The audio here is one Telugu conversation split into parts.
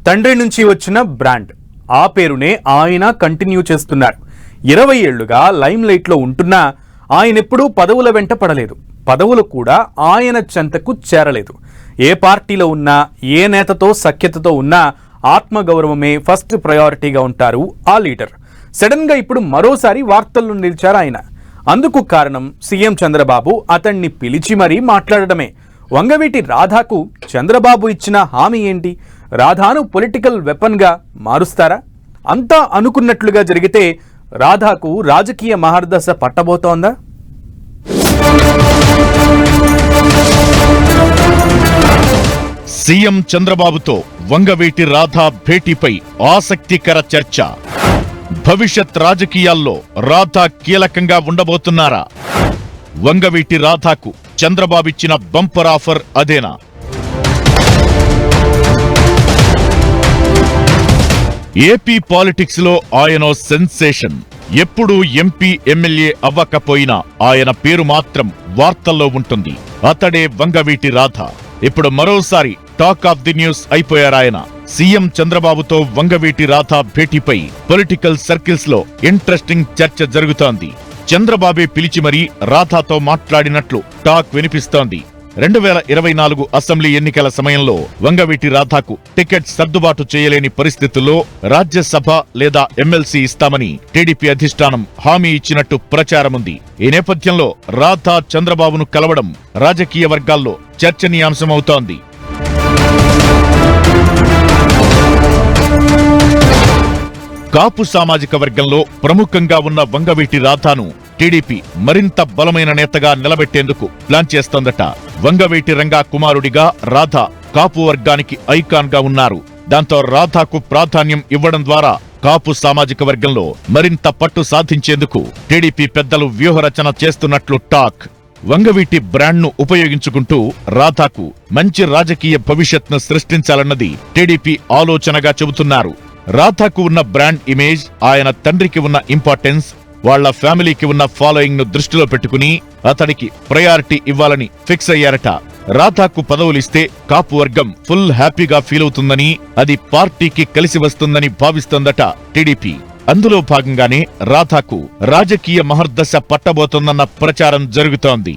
తండ్రి నుంచి వచ్చిన బ్రాండ్, ఆ పేరునే ఆయన కంటిన్యూ చేస్తున్నారు. 20 ఏళ్లుగా లైమ్ లైట్లో ఉంటున్నా ఆయనెప్పుడూ పదవుల వెంట పడలేదు. పదవులు కూడా ఆయన చెంతకు చేరలేదు. ఏ పార్టీలో ఉన్నా, ఏ నేతతో సఖ్యతతో ఉన్నా ఆత్మగౌరవమే ఫస్ట్ ప్రయారిటీగా ఉంటారు ఆ లీడర్. సడన్ గా ఇప్పుడు మరోసారి వార్తల్లో నిలిచారు ఆయన. అందుకు కారణం సీఎం చంద్రబాబు అతన్ని పిలిచి మరీ మాట్లాడడమే. వంగవీటి రాధాకు చంద్రబాబు ఇచ్చిన హామీ ఏంటి? రాధాను పొలిటికల్ వెపన్గా మారుస్తారా? అంతా అనుకున్నట్లుగా జరిగితే రాధాకు రాజకీయ మహర్దశ పట్టబోతోందా? సీఎం చంద్రబాబుతో వంగవీటి రాధా భేటీపై ఆసక్తికర చర్చ. భవిష్యత్ రాజకీయాల్లో రాధా కీలకంగా ఉండబోతున్నారా? వంగవీటి రాధాకు చంద్రబాబిచ్చిన బంపర్ ఆఫర్ అదేనా? ఏపీ పాలిటిక్స్ లో ఆయనో సెన్సేషన్. ఎప్పుడూ ఎంపీ ఎమ్మెల్యే అవ్వకపోయినా ఆయన పేరు మాత్రం వార్తల్లో ఉంటుంది. అతడే వంగవీటి రాధా. ఇప్పుడు మరోసారి టాక్ ఆఫ్ ది న్యూస్ అయిపోయారాయన. సీఎం చంద్రబాబుతో వంగవీటి రాధా భేటీపై పొలిటికల్ సర్కిల్స్ లో ఇంట్రెస్టింగ్ చర్చ జరుగుతోంది. చంద్రబాబే పిలిచి మరీ రాధాతో మాట్లాడినట్లు టాక్ వినిపిస్తోంది. 2024 అసెంబ్లీ ఎన్నికల సమయంలో వంగవీటి రాధాకు టికెట్ సర్దుబాటు చేయలేని పరిస్థితుల్లో రాజ్యసభ లేదా ఎమ్మెల్సీ ఇస్తామని టీడీపీ అధిష్టానం హామీ ఇచ్చినట్టు ప్రచారముంది. ఈ నేపథ్యంలో రాధా చంద్రబాబును కలవడం రాజకీయ వర్గాల్లో చర్చనీయాంశమవుతోంది. కాపు సామాజిక వర్గంలో ప్రముఖంగా ఉన్న వంగవీటి రాధాను టీడీపీ మరింత బలమైన నేతగా నిలబెట్టేందుకు ప్లాన్ చేస్తోందట. వంగవీటి రంగా కుమారుడిగా రాధా కాపు వర్గానికి ఐకాన్ గా ఉన్నారు. దాంతో రాధాకు ప్రాధాన్యం ఇవ్వడం ద్వారా కాపు సామాజిక వర్గంలో మరింత పట్టు సాధించేందుకు టీడీపీ పెద్దలు వ్యూహరచన చేస్తున్నట్లు టాక్. వంగవీటి బ్రాండ్ను ఉపయోగించుకుంటూ రాధాకు మంచి రాజకీయ భవిష్యత్ను సృష్టించాలన్నది టీడీపీ ఆలోచనగా చెబుతున్నారు. రాధాకు ఉన్న బ్రాండ్ ఇమేజ్, ఆయన తండ్రికి ఉన్న ఇంపార్టెన్స్, వాళ్ల ఫ్యామిలీకి ఉన్న ఫాలోయింగ్ ను దృష్టిలో పెట్టుకుని అతడికి ప్రయారిటీ ఇవ్వాలని ఫిక్స్ అయ్యారట. రాధాకు పదవులిస్తే కాపు వర్గం ఫుల్ హ్యాపీగా ఫీల్ అవుతుందని, అది పార్టీకి కలిసి వస్తుందని భావిస్తోందట టీడీపీ. అందులో భాగంగానే రాధాకు రాజకీయ మహర్దశ పట్టబోతోందన్న ప్రచారం జరుగుతోంది.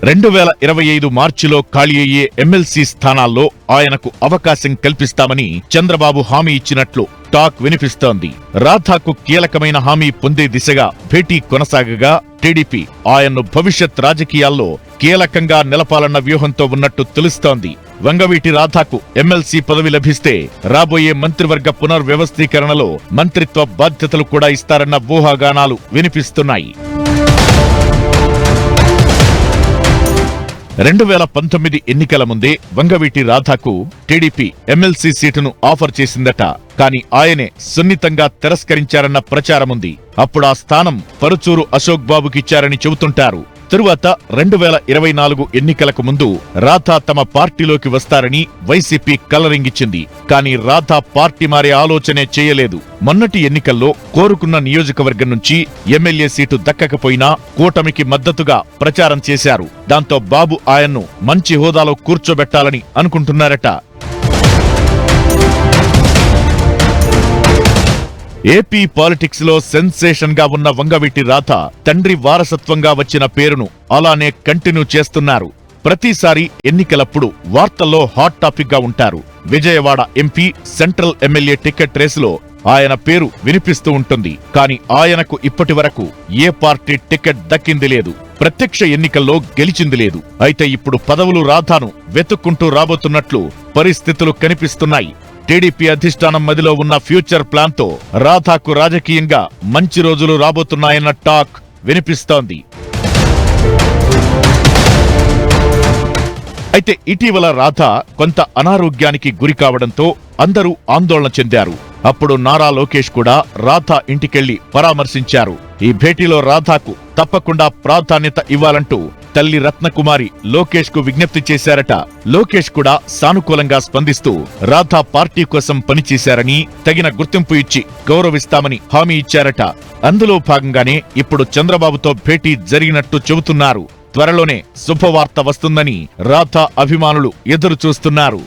2025 మార్చిలో ఖాళీ అయ్యే ఎమ్మెల్సీ స్థానాల్లో ఆయనకు అవకాశం కల్పిస్తామని చంద్రబాబు హామీ ఇచ్చినట్లు టాక్ వినిపిస్తోంది. రాధాకు కీలకమైన హామీ పొందే దిశగా భేటీ కొనసాగగా టీడీపీ ఆయన్ను భవిష్యత్ రాజకీయాల్లో కీలకంగా నిలపాలన్న వ్యూహంతో ఉన్నట్టు తెలుస్తోంది. వంగవీటి రాధాకు ఎమ్మెల్సీ పదవి లభిస్తే రాబోయే మంత్రివర్గ పునర్వ్యవస్థీకరణలో మంత్రిత్వ బాధ్యతలు కూడా ఇస్తారన్న ఊహాగానాలు వినిపిస్తున్నాయి. 2019 ఎన్నికల ముందే వంగవీటి రాధాకు టీడీపీ ఎమ్మెల్సీ సీటును ఆఫర్ చేసిందట. కాని ఆయనే సున్నితంగా తిరస్కరించారన్న ప్రచారముంది. అప్పుడు ఆ స్థానం పరుచూరు అశోక్ బాబుకిచ్చారని చెబుతుంటారు. తరువాత 2024 ఎన్నికలకు ముందు రాధా తమ పార్టీలోకి వస్తారని వైసీపీ కలరింగ్ ఇచ్చింది. కానీ రాధా పార్టీ మారే ఆలోచనే చేయలేదు. మొన్నటి ఎన్నికల్లో కోరుకున్న నియోజకవర్గం నుంచి ఎమ్మెల్యే సీటు దక్కకపోయినా కూటమికి మద్దతుగా ప్రచారం చేశారు. దాంతో బాబు ఆయన్ను మంచి హోదాలో కూర్చోబెట్టాలని అనుకుంటున్నారట. ఏపీ పాలిటిక్స్ లో సెన్సేషన్ గా ఉన్న వంగవీటి రాధా తండ్రి వారసత్వంగా వచ్చిన పేరును అలానే కంటిన్యూ చేస్తున్నారు. ప్రతిసారి ఎన్నికలప్పుడు వార్తల్లో హాట్ టాపిక్ గా ఉంటారు. Vijayawada MP, central MLA ticket రేసులో ఆయన పేరు వినిపిస్తూ ఉంటుంది. కానీ ఆయనకు ఇప్పటి వరకు ఏ పార్టీ టికెట్ దక్కింది లేదు, ప్రత్యక్ష ఎన్నికల్లో గెలిచింది లేదు. అయితే ఇప్పుడు పదవులు రాధాను వెతుక్కుంటూ రాబోతున్నట్లు పరిస్థితులు కనిపిస్తున్నాయి. టీడీపీ అధిష్టానం మదిలో ఉన్న ఫ్యూచర్ ప్లాన్ తో రాధాకు రాజకీయంగా మంచి రోజులు రాబోతున్నాయన్న టాక్ వినిపిస్తోంది. అయితే ఇటీవల రాధా కొంత అనారోగ్యానికి గురి కావడంతో అందరూ ఆందోళన చెందారు. అప్పుడు నారా లోకేష్ కూడా రాధా ఇంటికెళ్లి పరామర్శించారు. ఈ భేటీలో రాధాకు తప్పకుండా ప్రాధాన్యత ఇవ్వాలంటూ తల్లి రత్నకుమారి లోకేష్ కు విజ్ఞప్తి చేశారట. లోకేష్ కూడా సానుకూలంగా స్పందిస్తూ రాధా పార్టీ కోసం పనిచేశారని, తగిన గుర్తింపు ఇచ్చి గౌరవిస్తామని హామీ ఇచ్చారట. అందులో భాగంగానే ఇప్పుడు చంద్రబాబుతో భేటీ జరిగినట్టు చెబుతున్నారు. త్వరలోనే శుభవార్త వస్తుందని రాధా అభిమానులు ఎదురు చూస్తున్నారు.